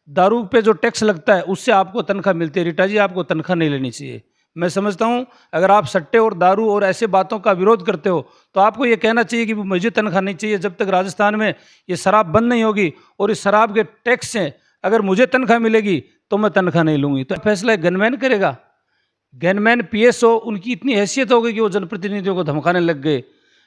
दारू पे जो टैक्स लगता है उससे आपको तनख्वाह मिलती है। रीटा जी, आपको तनख्वाह नहीं लेनी चाहिए। मैं समझता हूँ अगर आप सट्टे और दारू और ऐसे बातों का विरोध करते हो तो आपको ये कहना चाहिए कि मुझे तनख्वाह नहीं चाहिए। जब तक राजस्थान में ये शराब बंद नहीं होगी और इस शराब के टैक्स से अगर मुझे तनख्वाह मिलेगी तो मैं तनख्वाह नहीं लूँगी। तो फैसला गनमैन करेगा। गनमैन पीएसओ, उनकी इतनी हैसियत हो गई कि वो जनप्रतिनिधियों को धमकाने लग गए।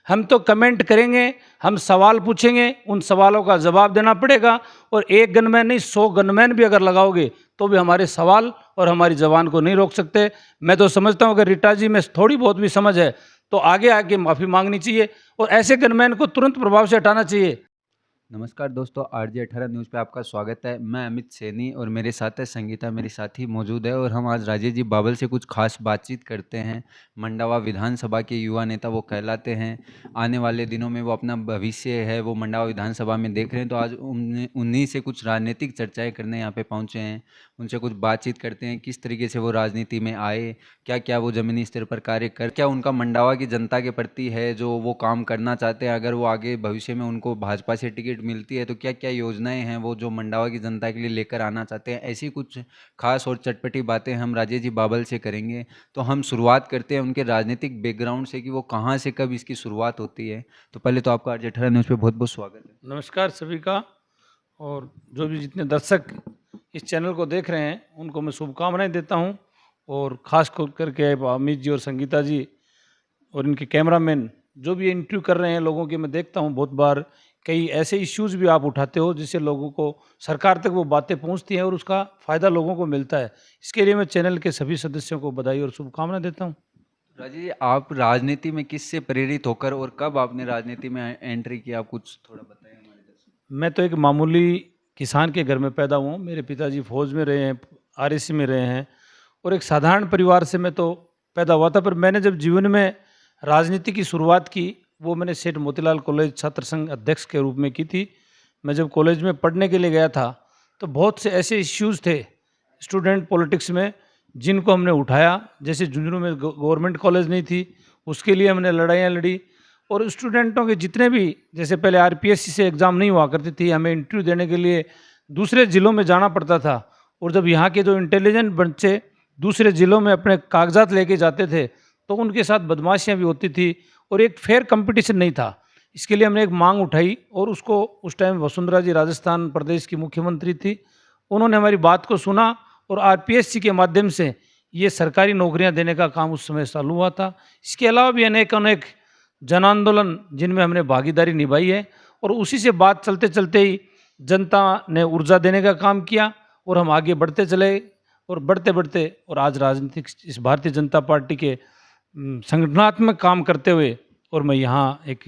हम तो कमेंट करेंगे, हम सवाल पूछेंगे, उन सवालों का जवाब देना पड़ेगा। और एक गनमैन नहीं, 100 गनमैन भी अगर लगाओगे तो भी हमारे सवाल और हमारी जबान को नहीं रोक सकते। मैं तो समझता हूँ अगर रीटा जी में थोड़ी बहुत भी समझ है तो आगे आके माफ़ी मांगनी चाहिए और ऐसे गनमैन को तुरंत प्रभाव से हटाना चाहिए। नमस्कार दोस्तों, आरजे 18 न्यूज़ पे आपका स्वागत है। मैं अमित सैनी और मेरे साथ है संगीता, मेरी साथी मौजूद है और हम आज राजेश जी बाबल से कुछ खास बातचीत करते हैं। मंडावा विधानसभा के युवा नेता वो कहलाते हैं। आने वाले दिनों में वो अपना भविष्य है वो मंडावा विधानसभा में देख रहे हैं। तो आज उन्हीं से कुछ राजनीतिक चर्चाएँ करने यहाँ पे पहुँचे हैं। उनसे कुछ बातचीत करते हैं, किस तरीके से वो राजनीति में आए, क्या क्या वो ज़मीनी स्तर पर कार्य कर, क्या उनका मंडावा की जनता के प्रति है जो वो काम करना चाहते हैं। अगर वो आगे भविष्य में उनको भाजपा से टिकट मिलती है तो क्या क्या योजनाएं हैं वो जो मंडावा की जनता के लिए लेकर आना चाहते हैं। ऐसी कुछ खास और चटपटी बातें हम राजेश जी बाबल से करेंगे। तो हम शुरुआत करते हैं उनके राजनीतिक बैकग्राउंड से कि वो कहाँ से कब इसकी शुरुआत होती है। तो पहले तो आपका आरजे 18 न्यूज़ पे बहुत बहुत स्वागत है। नमस्कार सभी का। और जो भी जितने दर्शक इस चैनल को देख रहे हैं उनको मैं शुभकामनाएं देता हूं। और ख़ास करके अमित जी और संगीता जी और इनके कैमरामैन जो भी इंटरव्यू कर रहे हैं लोगों के, मैं देखता हूं बहुत बार कई ऐसे इश्यूज़ भी आप उठाते हो जिससे लोगों को, सरकार तक वो बातें पहुंचती हैं और उसका फ़ायदा लोगों को मिलता है। इसके लिए मैं चैनल के सभी सदस्यों को बधाई और शुभकामनाएं देता हूँ। राजेश जी, आप राजनीति में किससे प्रेरित होकर और कब आपने राजनीति में एंट्री किया, आप कुछ थोड़ा बताएं हमारे दर्शक। मैं तो एक मामूली किसान के घर में पैदा हुआ हूँ। मेरे पिताजी फौज में रहे हैं, आरएसी में रहे हैं और एक साधारण परिवार से मैं तो पैदा हुआ था। पर मैंने जब जीवन में राजनीति की शुरुआत की वो मैंने सेठ मोतीलाल कॉलेज छात्र संघ अध्यक्ष के रूप में की थी। मैं जब कॉलेज में पढ़ने के लिए गया था तो बहुत से ऐसे इश्यूज़ थे स्टूडेंट पॉलिटिक्स में जिनको हमने उठाया। जैसे झुंझुनू में गवर्नमेंट कॉलेज नहीं थी, उसके लिए हमने लड़ाइयाँ लड़ी। और स्टूडेंटों के जितने भी, जैसे पहले आरपीएससी से एग्ज़ाम नहीं हुआ करती थी, हमें इंटरव्यू देने के लिए दूसरे ज़िलों में जाना पड़ता था। और जब यहाँ के जो इंटेलिजेंट बच्चे दूसरे ज़िलों में अपने कागजात लेके जाते थे तो उनके साथ बदमाशियाँ भी होती थी और एक फेयर कंपटीशन नहीं था। इसके लिए हमने एक मांग उठाई और उसको, उस टाइम वसुंधरा जी राजस्थान प्रदेश की मुख्यमंत्री थी, उन्होंने हमारी बात को सुना और आरपीएससी के माध्यम से ये सरकारी नौकरियां देने का काम उस समय चालू हुआ था। इसके अलावा भी अनेक अनेक जन आंदोलन जिनमें हमने भागीदारी निभाई है और उसी से बात चलते चलते ही जनता ने ऊर्जा देने का काम किया और हम आगे बढ़ते चले और बढ़ते बढ़ते और आज राजनीतिक इस भारतीय जनता पार्टी के संगठनात्मक काम करते हुए और मैं यहाँ एक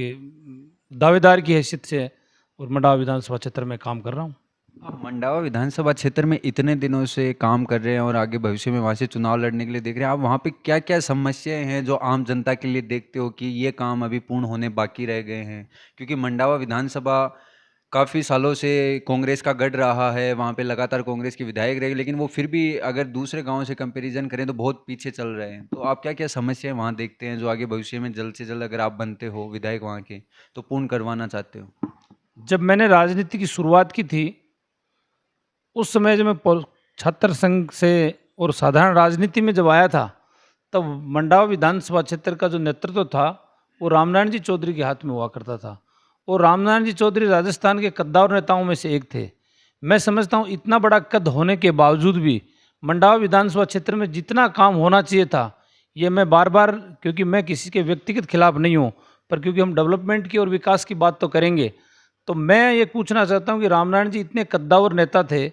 दावेदार की हैसियत से और मंडावा विधानसभा क्षेत्र में काम कर रहा हूँ। आप मंडावा विधानसभा क्षेत्र में इतने दिनों से काम कर रहे हैं और आगे भविष्य में वहाँ से चुनाव लड़ने के लिए देख रहे हैं। आप वहाँ पे क्या क्या समस्याएं हैं जो आम जनता के लिए देखते हो कि ये काम अभी पूर्ण होने बाकी रह गए हैं? क्योंकि मंडावा विधानसभा काफ़ी सालों से कांग्रेस का गढ़ रहा है, वहाँ पे लगातार कांग्रेस के विधायक रहे, लेकिन वो फिर भी अगर दूसरे गाँव से कंपेरिजन करें तो बहुत पीछे चल रहे हैं। तो आप क्या क्या समस्याएं वहाँ देखते हैं जो आगे भविष्य में जल्द से जल्द अगर आप बनते हो विधायक वहाँ के तो पूर्ण करवाना चाहते हो? जब मैंने राजनीति की शुरुआत की थी उस समय जब मैं छात्र संघ से और साधारण राजनीति में जब आया था तब मंडावा विधानसभा क्षेत्र का जो नेतृत्व था वो रामनारायण जी चौधरी के हाथ में हुआ करता था। और रामनारायण जी चौधरी राजस्थान के कद्दावर नेताओं में से एक थे। मैं समझता हूँ इतना बड़ा कद होने के बावजूद भी मंडावा विधानसभा क्षेत्र में जितना काम होना चाहिए था, ये मैं बार बार, क्योंकि मैं किसी के व्यक्तिगत खिलाफ नहीं हूँ, पर क्योंकि हम डेवलपमेंट की और विकास की बात तो करेंगे, तो मैं ये पूछना चाहता हूँ कि रामनारायण जी इतने कद्दावर नेता थे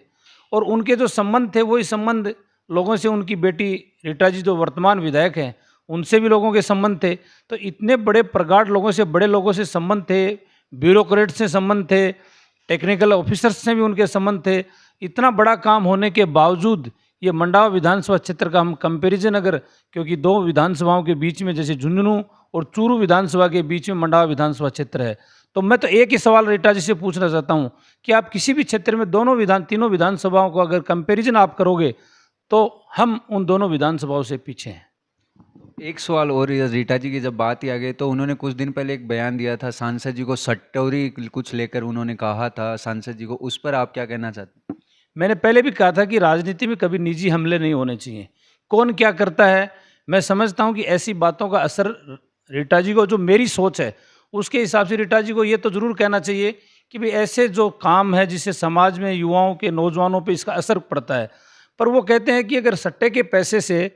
और उनके जो संबंध थे वही संबंध लोगों से, उनकी बेटी रीटा जी जो वर्तमान विधायक हैं उनसे भी लोगों के संबंध थे। तो इतने बड़े प्रगाढ़ लोगों से, बड़े लोगों से संबंध थे, ब्यूरोक्रेट से संबंध थे, टेक्निकल ऑफिसर्स से भी उनके संबंध थे। इतना बड़ा काम होने के बावजूद ये मंडावा विधानसभा क्षेत्र का हम कंपैरिजन अगर, क्योंकि दो विधानसभाओं के बीच में जैसे झुंझुनू और चूरू विधानसभा के बीच में मंडावा विधानसभा क्षेत्र है, तो मैं तो एक ही सवाल रीटा जी से पूछना चाहता हूँ कि आप किसी भी क्षेत्र में तीनों विधानसभाओं को अगर कंपैरिजन आप करोगे तो हम उन दोनों विधानसभाओं से पीछे हैं। एक सवाल और, रीटा जी की जब बात ही आ गई तो उन्होंने कुछ दिन पहले एक बयान दिया था सांसद जी को सट्टोरी कुछ लेकर उन्होंने कहा था सांसद जी को, उस पर आप क्या कहना चाहते हैं? मैंने पहले भी कहा था कि राजनीति में कभी निजी हमले नहीं होने चाहिए। कौन क्या करता है, मैं समझता हूँ कि ऐसी बातों का असर रीटा जी को, जो मेरी सोच है उसके हिसाब से रीटा जी को ये तो ज़रूर कहना चाहिए कि भाई ऐसे जो काम है जिससे समाज में युवाओं के, नौजवानों पे इसका असर पड़ता है। पर वो कहते हैं कि अगर सट्टे के पैसे से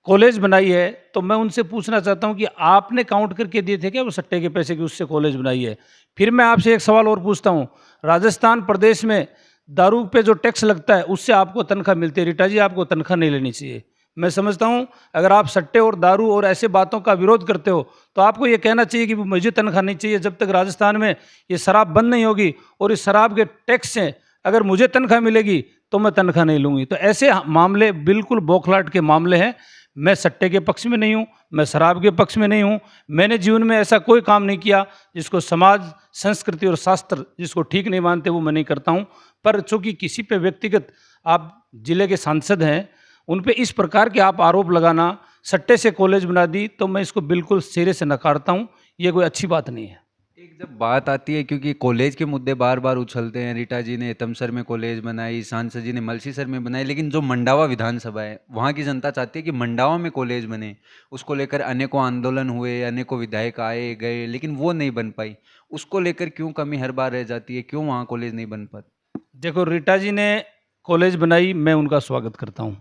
कॉलेज बनाई है, तो मैं उनसे पूछना चाहता हूँ कि आपने काउंट करके दिए थे क्या वो सट्टे के पैसे की उससे कॉलेज बनाई है? फिर मैं आपसे एक सवाल और पूछता हूँ, राजस्थान प्रदेश में दारू पे जो टैक्स लगता है उससे आपको तनख्वाह मिलती है। रीटा जी, आपको तनख्वाह नहीं लेनी चाहिए। मैं समझता हूँ अगर आप सट्टे और दारू और ऐसे बातों का विरोध करते हो तो आपको ये कहना चाहिए कि मुझे तनख्वाह नहीं चाहिए जब तक राजस्थान में ये शराब बंद नहीं होगी, और इस शराब के टैक्स से अगर मुझे तनख्वाह मिलेगी तो मैं तनख्वाह नहीं लूँगी। तो ऐसे मामले बिल्कुल बौखलाहट के मामले हैं। मैं सट्टे के पक्ष में नहीं हूँ, मैं शराब के पक्ष में नहीं हूँ। मैंने जीवन में ऐसा कोई काम नहीं किया जिसको समाज, संस्कृति और शास्त्र जिसको ठीक नहीं मानते वो मैं नहीं करता हूँ। पर चूँकि किसी पे व्यक्तिगत आप जिले के सांसद हैं, उन पे इस प्रकार के आप आरोप लगाना, सट्टे से कॉलेज बना दी, तो मैं इसको बिल्कुल सिरे से नकारता हूँ। ये कोई अच्छी बात नहीं है। एक जब बात आती है, क्योंकि कॉलेज के मुद्दे बार बार उछलते हैं, रीटा जी ने तमसर में कॉलेज बनाई, सांसद जी ने मलसीसर में बनाई, लेकिन जो मंडावा विधानसभा है वहाँ की जनता चाहती है कि मंडावा में कॉलेज बने। उसको लेकर अनेकों आंदोलन हुए, अनेकों विधायक आए गए, लेकिन वो नहीं बन पाई। उसको लेकर क्यों कमी हर बार रह जाती है, क्यों वहाँ कॉलेज नहीं बन पाता? देखो, रीटा जी ने कॉलेज बनाई, मैं उनका स्वागत करता हूँ।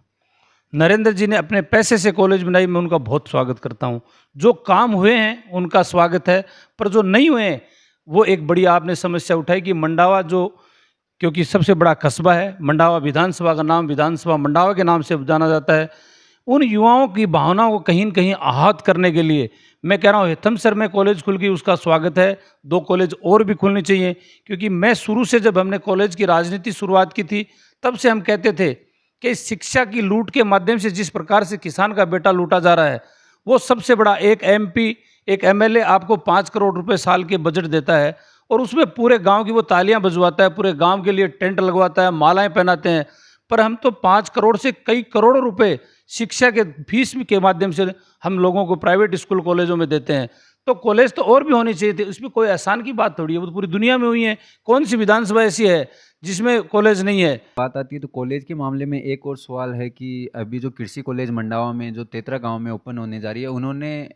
नरेंद्र जी ने अपने पैसे से कॉलेज बनाई, मैं उनका बहुत स्वागत करता हूँ। जो काम हुए हैं उनका स्वागत है, पर जो नहीं हुए हैं वो एक बड़ी आपने समस्या उठाई कि मंडावा, जो क्योंकि सबसे बड़ा कस्बा है, मंडावा विधानसभा का नाम विधानसभा मंडावा के नाम से जाना जाता है। उन युवाओं की भावनाओं को कहीं न कहीं आहत करने के लिए मैं कह रहा हूँ हेतमसर में कॉलेज खुल गई, उसका स्वागत है। 2 कॉलेज और भी खुलनी चाहिए, क्योंकि मैं शुरू से, जब हमने कॉलेज की राजनीति शुरुआत की थी, तब से हम कहते थे कि शिक्षा की लूट के माध्यम से जिस प्रकार से किसान का बेटा लूटा जा रहा है, वो सबसे बड़ा, एक एमपी, एक एमएलए आपको 5 करोड़ रुपए साल के बजट देता है और उसमें पूरे गांव की वो तालियां बजवाता है, पूरे गांव के लिए टेंट लगवाता है, मालाएं पहनाते हैं। पर हम तो 5 करोड़ से कई करोड़ों रुपए शिक्षा के फीस के माध्यम से हम लोगों को प्राइवेट स्कूल कॉलेजों में देते हैं। तो कॉलेज तो और भी होनी चाहिए थी, इसमें कोई एहसान की बात थोड़ी है, वो तो पूरी दुनिया में हुई है। कौन सी विधानसभा ऐसी है जिसमें कॉलेज नहीं है? बात आती है तो कॉलेज के मामले में एक और सवाल है कि अभी जो कृषि कॉलेज मंडावा में, जो तेतरा गांव में ओपन होने जा रही है, उन्होंने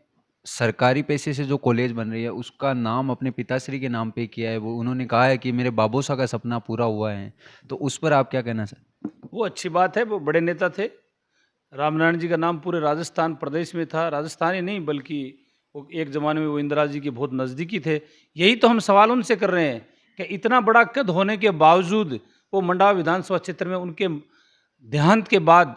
सरकारी पैसे से जो कॉलेज बन रही है उसका नाम अपने पिताश्री के नाम पे किया है। वो उन्होंने कहा है कि मेरे बाबूसा का सपना पूरा हुआ है। तो उस पर आप क्या कहना सर? वो अच्छी बात है, वो बड़े नेता थे। रामनारायण जी का नाम पूरे राजस्थान प्रदेश में था, राजस्थान ही नहीं बल्कि वो एक ज़माने में वो इंदिरा जी के बहुत नज़दीकी थे। यही तो हम सवाल उनसे कर रहे हैं कि इतना बड़ा कद होने के बावजूद वो मंडावा विधानसभा क्षेत्र में उनके देहांत के बाद,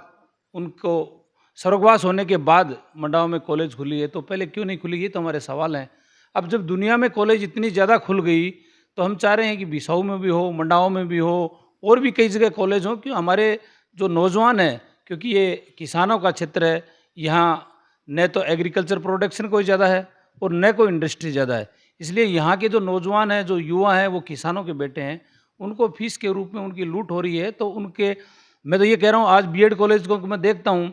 उनको स्वर्गवास होने के बाद मंडावा में कॉलेज खुली है, तो पहले क्यों नहीं खुली? ये तो हमारे सवाल हैं। अब जब दुनिया में कॉलेज इतनी ज़्यादा खुल गई, तो हम चाह रहे हैं कि बिसाऊ में भी हो, मंडावा में भी हो, और भी कई जगह कॉलेज हो। क्यों? हमारे जो नौजवान हैं, क्योंकि ये किसानों का क्षेत्र है, यहाँ न तो एग्रीकल्चर प्रोडक्शन कोई ज़्यादा है और न कोई इंडस्ट्री ज़्यादा है, इसलिए यहाँ के जो नौजवान हैं, जो युवा हैं, वो किसानों के बेटे हैं। उनको फीस के रूप में उनकी लूट हो रही है। तो उनके, मैं तो ये कह रहा हूँ, आज बीएड कॉलेज को मैं देखता हूँ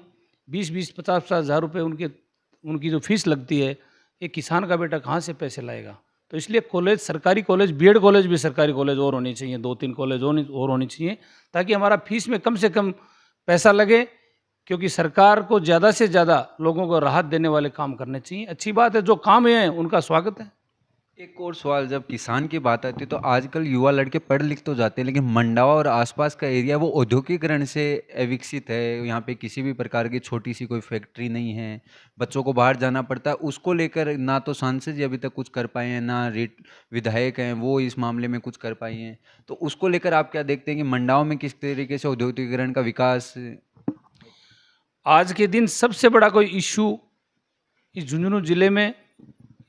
20-20, 50-50 हज़ार रुपये उनकी जो फीस लगती है, एक किसान का बेटा कहाँ से पैसे लाएगा? तो इसलिए कॉलेज, सरकारी कॉलेज, बीएड कॉलेज भी सरकारी कॉलेज और होनी चाहिए, 2-3 कॉलेज और होनी चाहिए, ताकि हमारा फीस में कम से कम पैसा लगे। क्योंकि सरकार को ज़्यादा से ज़्यादा लोगों को राहत देने वाले काम करने चाहिए। अच्छी बात है, जो काम हुए हैं उनका स्वागत है। एक और सवाल, जब किसान की बात आती है तो आजकल युवा लड़के पढ़ लिख तो जाते हैं, लेकिन मंडावा और आसपास का एरिया वो औद्योगिकरण से अविकसित है। यहाँ पे किसी भी प्रकार की छोटी सी कोई फैक्ट्री नहीं है, बच्चों को बाहर जाना पड़ता है। उसको लेकर ना तो सांसद जी अभी तक कुछ कर पाए हैं, ना विधायक हैं वो इस मामले में कुछ कर पाए हैं। तो उसको लेकर आप क्या देखते हैं कि मंडावा में किस तरीके से औद्योगिकरण का विकास? आज के दिन सबसे बड़ा कोई इशू इस झुंझुनू जिले में,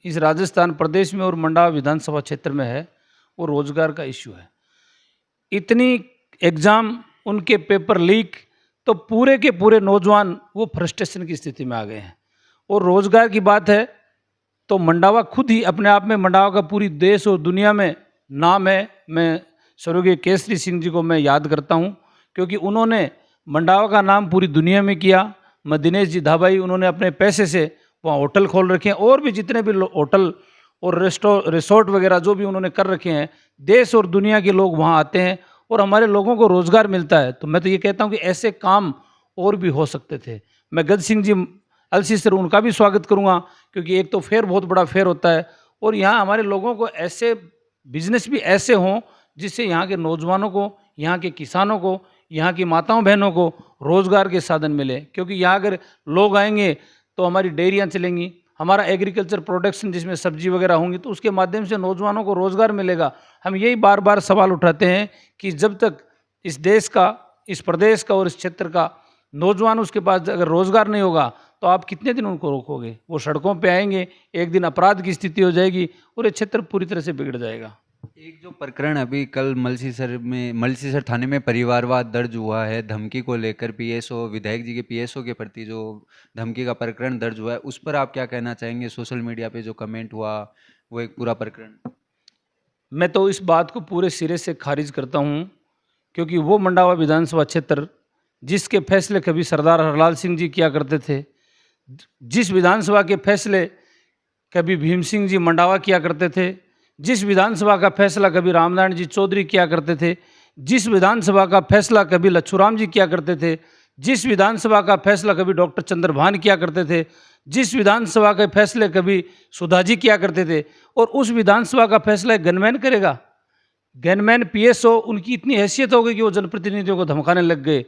इस राजस्थान प्रदेश में और मंडावा विधानसभा क्षेत्र में है, वो रोजगार का इशू है। इतनी एग्ज़ाम, उनके पेपर लीक, तो पूरे के पूरे नौजवान वो फ्रस्ट्रेशन की स्थिति में आ गए हैं। और रोजगार की बात है तो मंडावा खुद ही अपने आप में, मंडावा का पूरी देश और दुनिया में नाम है। मैं स्वर्गीय केसरी सिंह जी को मैं याद करता हूँ, क्योंकि उन्होंने मंडावा का नाम पूरी दुनिया में किया। मैं दिनेश जी धाबाई, उन्होंने अपने पैसे से वहाँ होटल खोल रखे हैं, और भी जितने भी होटल और रिसोर्ट वगैरह जो भी उन्होंने कर रखे हैं, देश और दुनिया के लोग वहाँ आते हैं और हमारे लोगों को रोज़गार मिलता है। तो मैं तो ये कहता हूँ कि ऐसे काम और भी हो सकते थे। मैं गज सिंह जी अलसी सर उनका भी स्वागत करूँगा, क्योंकि एक तो फेयर बहुत बड़ा फेयर होता है और यहाँ हमारे लोगों को ऐसे बिजनेस भी ऐसे हों जिससे यहाँ के नौजवानों को, यहाँ के किसानों को, यहाँ की माताओं बहनों को रोज़गार के साधन मिले। क्योंकि यहाँ अगर लोग आएंगे तो हमारी डेयरियाँ चलेंगी, हमारा एग्रीकल्चर प्रोडक्शन जिसमें सब्जी वगैरह होंगी, तो उसके माध्यम से नौजवानों को रोज़गार मिलेगा। हम यही बार बार सवाल उठाते हैं कि जब तक इस देश का, इस प्रदेश का और इस क्षेत्र का नौजवान उसके पास अगर रोज़गार नहीं होगा तो आप कितने दिन उनको रोकोगे? वो सड़कों पे आएंगे, एक दिन अपराध की स्थिति हो जाएगी और ये क्षेत्र पूरी तरह से बिगड़ जाएगा। एक जो प्रकरण अभी कल मलसीसर थाने में परिवारवाद दर्ज हुआ है, धमकी को लेकर पीएसओ विधायक जी के पीएसओ के प्रति जो धमकी का प्रकरण दर्ज हुआ है, उस पर आप क्या कहना चाहेंगे? सोशल मीडिया पे जो कमेंट हुआ, वो एक पूरा प्रकरण। मैं तो इस बात को पूरे सिरे से खारिज करता हूँ, क्योंकि वो मंडावा विधानसभा क्षेत्र जिसके फैसले कभी सरदार हरलाल सिंह जी किया करते थे, जिस विधानसभा के फैसले कभी भीम सिंह जी मंडावा किया करते थे, जिस विधानसभा का फैसला कभी रामनारायण जी चौधरी किया करते थे, जिस विधानसभा का फैसला कभी लच्छूराम जी किया करते थे, जिस विधानसभा का फैसला कभी डॉक्टर चंद्रभान किया करते थे, जिस विधानसभा के फैसले कभी सुधा जी किया करते थे, और उस विधानसभा का फैसला एक गनमैन करेगा। गनमैन पीएसओ उनकी इतनी हैसियत हो गई कि वो जनप्रतिनिधियों को धमकाने लग गए।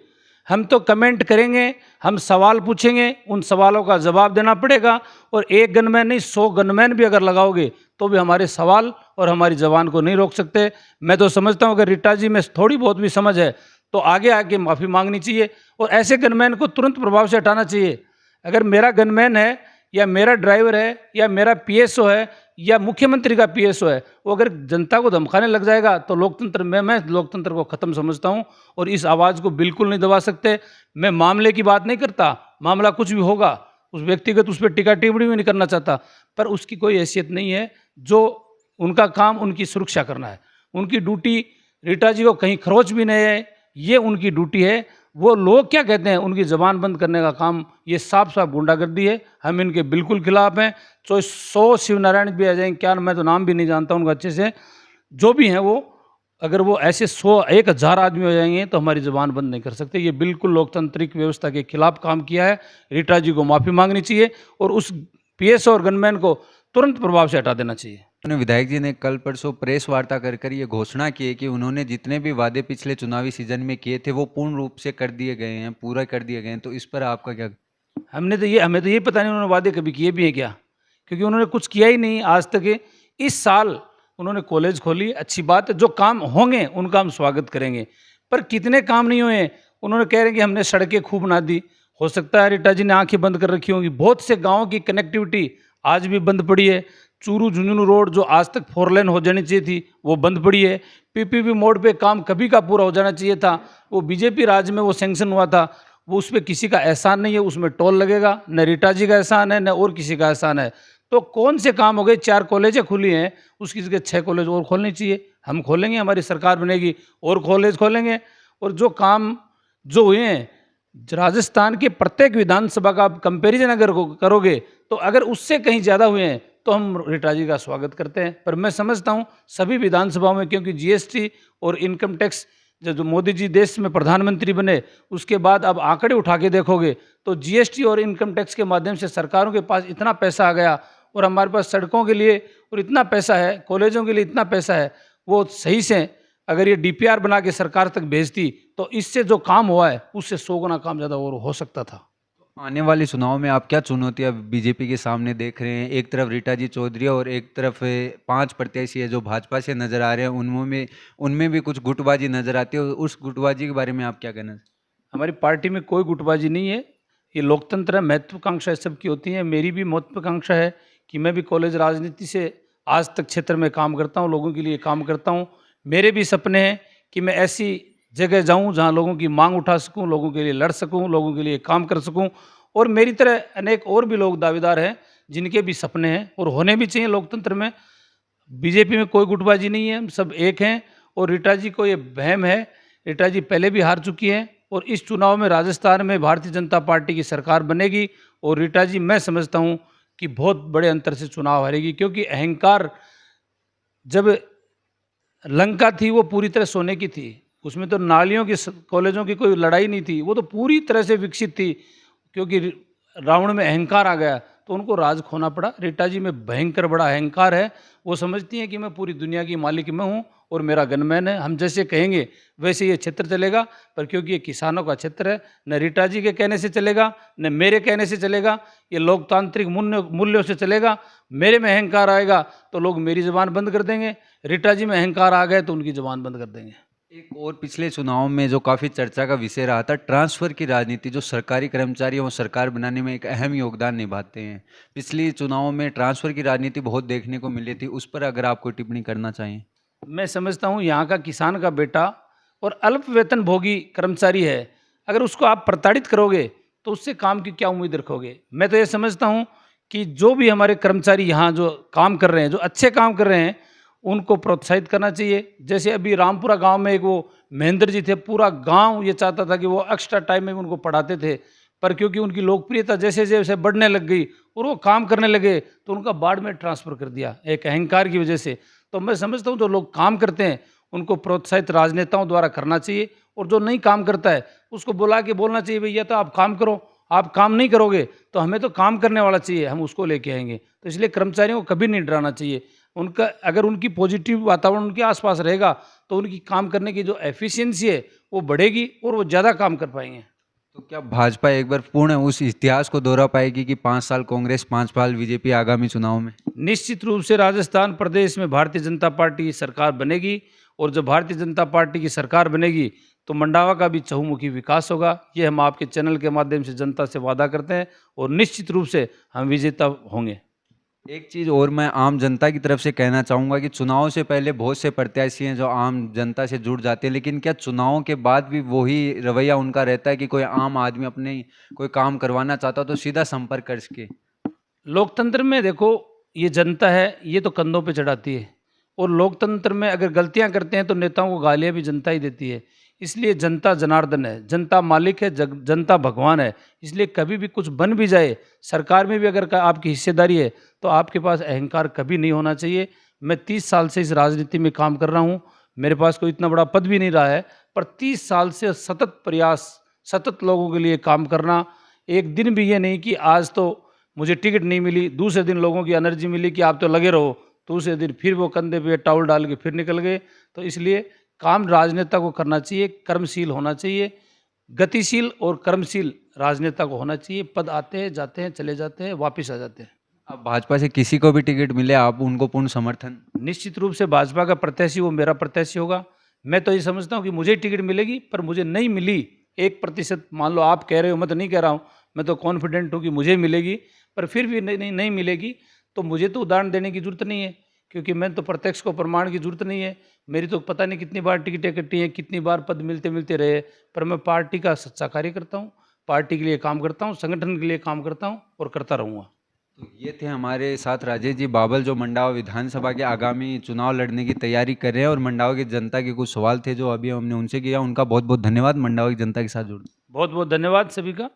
हम तो कमेंट करेंगे, हम सवाल पूछेंगे, उन सवालों का जवाब देना पड़ेगा, और एक गनमैन नहीं 100 गनमैन भी अगर लगाओगे तो भी हमारे सवाल और हमारी जबान को नहीं रोक सकते। मैं तो समझता हूँ अगर रीटा जी में थोड़ी बहुत भी समझ है तो आगे आके माफ़ी मांगनी चाहिए और ऐसे गनमैन को तुरंत प्रभाव से हटाना चाहिए। अगर मेरा गनमैन है या मेरा ड्राइवर है या मेरा पीएसओ है या मुख्यमंत्री का पीएसओ है, वो अगर जनता को धमकाने लग जाएगा तो लोकतंत्र में मैं लोकतंत्र को ख़त्म समझता हूँ और इस आवाज़ को बिल्कुल नहीं दबा सकते। मैं मामले की बात नहीं करता, मामला कुछ भी होगा, उस व्यक्तिगत उस पर टीका टिप्पणी भी नहीं करना चाहता, पर उसकी कोई हैसियत नहीं है। जो उनका काम उनकी सुरक्षा करना है, उनकी ड्यूटी रीटा जी को कहीं खरोच भी नहीं है, ये उनकी ड्यूटी है। वो लोग क्या कहते हैं उनकी ज़बान बंद करने का काम ये साफ साफ गुंडागर्दी है। हम इनके बिल्कुल खिलाफ हैं। तो 100 शिवनारायण भी आ जाएंगे, क्या मैं तो नाम भी नहीं जानता उनका अच्छे से, जो भी हैं वो, अगर वो ऐसे 100-1000 आदमी हो जाएंगे तो हमारी ज़बान बंद नहीं कर सकते। ये बिल्कुल लोकतांत्रिक व्यवस्था के खिलाफ काम किया है। रीटा जी को माफ़ी मांगनी चाहिए और उस पीएस और गनमैन को तुरंत प्रभाव से हटा देना चाहिए। विधायक जी ने कल परसों प्रेस वार्ता कर ये घोषणा की है कि उन्होंने जितने भी वादे पिछले चुनावी सीजन में किए थे वो पूर्ण रूप से कर दिए गए हैं, पूरा कर दिए गए हैं। तो इस पर आपका क्या? हमें तो ये पता नहीं उन्होंने वादे कभी किए भी हैं क्या, क्योंकि उन्होंने कुछ किया ही नहीं आज तक। इस साल उन्होंने कॉलेज खोली, अच्छी बात है, जो काम होंगे उनका हम स्वागत करेंगे, पर कितने काम नहीं हुए। उन्होंने कह रहे हैं कि हमने सड़कें खूब बना दी, हो सकता है रीटा जी ने आंखें बंद कर रखी होंगी। बहुत से गाँव की कनेक्टिविटी आज भी बंद पड़ी है। चूरू झुंझुनू रोड जो आज तक 4 लेन हो जानी चाहिए थी वो बंद पड़ी है। पीपीपी मोड पे काम कभी का पूरा हो जाना चाहिए था, वो बीजेपी राज में वो सैंक्शन हुआ था, वो उस पर किसी का एहसान नहीं है, उसमें टोल लगेगा, न रीटा जी का एहसान है न और किसी का एहसान है। तो कौन से काम हो गए? 4 कॉलेजें खुली हैं, उसकी जगह 6 कॉलेज और खोलनी चाहिए। हम खोलेंगे, हमारी सरकार बनेगी और कॉलेज खोलेंगे। और जो काम जो हुए हैं राजस्थान के प्रत्येक विधानसभा का कंपैरिजन अगर करोगे तो अगर उससे कहीं ज़्यादा हुए हैं तो हम रीटा जी का स्वागत करते हैं। पर मैं समझता हूँ सभी विधानसभाओं में, क्योंकि जीएसटी और इनकम टैक्स जो मोदी जी देश में प्रधानमंत्री बने उसके बाद अब आंकड़े उठा के देखोगे तो जीएसटी और इनकम टैक्स के माध्यम से सरकारों के पास इतना पैसा आ गया और हमारे पास सड़कों के लिए और इतना पैसा है, कॉलेजों के लिए इतना पैसा है। वो सही से अगर ये डीपीआर बना के सरकार तक भेजती तो इससे जो काम हुआ है उससे 100 गुना काम ज़्यादा और हो सकता था। आने वाले चुनाव में आप क्या चुनौतियां बीजेपी के सामने देख रहे हैं? एक तरफ रीटा जी चौधरी और एक तरफ 5 प्रत्याशी है जो भाजपा से नजर आ रहे हैं, उनमें भी कुछ गुटबाजी नजर आती है। उस गुटबाजी के बारे में आप क्या कहना? हमारी पार्टी में कोई गुटबाजी नहीं है, ये लोकतंत्र है, महत्वाकांक्षा सबकी होती है। मेरी भी महत्वाकांक्षा है कि मैं भी कॉलेज राजनीति से आज तक क्षेत्र में काम करता हूँ, लोगों के लिए काम करता हूँ। मेरे भी सपने हैं कि मैं ऐसी जगह जाऊं जहां लोगों की मांग उठा सकूं, लोगों के लिए लड़ सकूं, लोगों के लिए काम कर सकूं। और मेरी तरह अनेक और भी लोग दावेदार हैं जिनके भी सपने हैं और होने भी चाहिए लोकतंत्र में। बीजेपी में कोई गुटबाजी नहीं है, हम सब एक हैं। और रीटा जी को ये वहम है, रीटा जी पहले भी हार चुकी हैं और इस चुनाव में राजस्थान में भारतीय जनता पार्टी की सरकार बनेगी और रीटा जी मैं समझता हूँ कि बहुत बड़े अंतर से चुनाव हारेगी, क्योंकि अहंकार जब लंका थी वो पूरी तरह सोने की थी, उसमें तो नालियों की कॉलेजों की कोई लड़ाई नहीं थी, वो तो पूरी तरह से विकसित थी। क्योंकि रावण में अहंकार आ गया तो उनको राज खोना पड़ा। रीटा जी में भयंकर बड़ा अहंकार है, वो समझती हैं कि मैं पूरी दुनिया की मालिक मैं हूँ और मेरा गनमैन है, हम जैसे कहेंगे वैसे ये क्षेत्र चलेगा। पर क्योंकि ये किसानों का क्षेत्र है, न रीटा जी के कहने से चलेगा न मेरे कहने से चलेगा, ये लोकतांत्रिक मूल्यों से चलेगा। मेरे में अहंकार आएगा तो लोग मेरी ज़बान बंद कर देंगे, रीटा जी में अहंकार आ गए तो उनकी ज़बान बंद कर देंगे। एक और पिछले चुनाव में जो काफ़ी चर्चा का विषय रहा था, ट्रांसफ़र की राजनीति। जो सरकारी कर्मचारी हैं वो सरकार बनाने में एक अहम योगदान निभाते हैं। पिछले चुनावों में ट्रांसफ़र की राजनीति बहुत देखने को मिली थी, उस पर अगर आप कोई टिप्पणी करना चाहें? मैं समझता हूँ यहाँ का किसान का बेटा और अल्प वेतन भोगी कर्मचारी है, अगर उसको आप प्रताड़ित करोगे तो उससे काम की क्या उम्मीद रखोगे। मैं तो ये समझता हूँ कि जो भी हमारे कर्मचारी यहाँ जो काम कर रहे हैं, जो अच्छे काम कर रहे हैं, उनको प्रोत्साहित करना चाहिए। जैसे अभी रामपुरा गांव में एक वो महेंद्र जी थे, पूरा गांव ये चाहता था कि वो एक्स्ट्रा टाइम में उनको पढ़ाते थे, पर क्योंकि उनकी लोकप्रियता जैसे जैसे बढ़ने लग गई और वो काम करने लगे तो उनका बाढ़ में ट्रांसफ़र कर दिया एक अहंकार की वजह से। तो मैं समझता हूँ जो लोग काम करते हैं उनको प्रोत्साहित राजनेताओं द्वारा करना चाहिए, और जो नहीं काम करता है उसको बुला के बोलना चाहिए, भैया तो आप काम करो, आप काम नहीं करोगे तो हमें तो काम करने वाला चाहिए, हम उसको लेके आएंगे। तो इसलिए कर्मचारियों को कभी नहीं डराना चाहिए। उनका अगर उनकी पॉजिटिव वातावरण उनके आसपास रहेगा तो उनकी काम करने की जो एफिशिएंसी है वो बढ़ेगी और वो ज़्यादा काम कर पाएंगे। तो क्या भाजपा एक बार पूर्ण उस इतिहास को दोहरा पाएगी कि 5 साल कांग्रेस, 5 साल बीजेपी आगामी चुनाव में? निश्चित रूप से राजस्थान प्रदेश में भारतीय जनता पार्टी की सरकार बनेगी, और जब भारतीय जनता पार्टी की सरकार बनेगी तो मंडावा का भी चहुमुखी विकास होगा। ये हम आपके चैनल के माध्यम से जनता से वादा करते हैं और निश्चित रूप से हम विजेता होंगे। एक चीज़ और मैं आम जनता की तरफ से कहना चाहूँगा कि चुनाव से पहले बहुत से प्रत्याशी हैं जो आम जनता से जुड़ जाते हैं, लेकिन क्या चुनाव के बाद भी वही रवैया उनका रहता है कि कोई आम आदमी अपने कोई काम करवाना चाहता हो तो सीधा संपर्क करके? लोकतंत्र में देखो, ये जनता है, ये तो कंधों पे चढ़ाती है, और लोकतंत्र में अगर गलतियां करते हैं तो नेताओं को गालियां भी जनता ही देती है। इसलिए जनता जनार्दन है, जनता मालिक है, जनता भगवान है। इसलिए कभी भी कुछ बन भी जाए, सरकार में भी अगर आपकी हिस्सेदारी है तो आपके पास अहंकार कभी नहीं होना चाहिए। मैं 30 साल से इस राजनीति में काम कर रहा हूँ, मेरे पास कोई इतना बड़ा पद भी नहीं रहा है, पर 30 साल से सतत प्रयास, सतत लोगों के लिए काम करना। एक दिन भी ये नहीं कि आज तो मुझे टिकट नहीं मिली, दूसरे दिन लोगों की एनर्जी मिली कि आप तो लगे रहो, दूसरे दिन फिर वो कंधे पे टॉवल डाल के फिर निकल गए। तो इसलिए काम राजनेता को करना चाहिए, कर्मशील होना चाहिए, गतिशील और कर्मशील राजनेता को होना चाहिए। पद आते हैं, जाते हैं, चले जाते हैं, वापस आ जाते हैं। अब भाजपा से किसी को भी टिकट मिले, आप उनको पूर्ण समर्थन? निश्चित रूप से भाजपा का प्रत्याशी वो मेरा प्रत्याशी होगा। मैं तो ये समझता हूँ कि मुझे टिकट मिलेगी, पर मुझे नहीं मिली 1% मान लो आप कह रहे हो, मैं तो नहीं कह रहा हूँ, मैं तो कॉन्फिडेंट हूँ कि मुझे मिलेगी, पर फिर भी नहीं मिलेगी तो मुझे तो उदाहरण देने की ज़रूरत नहीं है, क्योंकि मैं तो प्रत्यक्ष को प्रमाण की ज़रूरत नहीं है। मेरी तो पता नहीं कितनी बार टिकटें कटी हैं, कितनी बार पद मिलते मिलते रहे, पर मैं पार्टी का सच्चा कार्य करता हूँ, पार्टी के लिए काम करता हूँ, संगठन के लिए काम करता हूँ और करता रहूँगा। तो ये थे हमारे साथ राजेश जी बाबल, जो मंडावा विधानसभा के आगामी चुनाव लड़ने की तैयारी कर रहे हैं, और मंडावा की जनता के कुछ सवाल थे जो अभी हमने उनसे किया। उनका बहुत बहुत धन्यवाद मंडावा की जनता के साथ जुड़ने। बहुत बहुत धन्यवाद सभी का।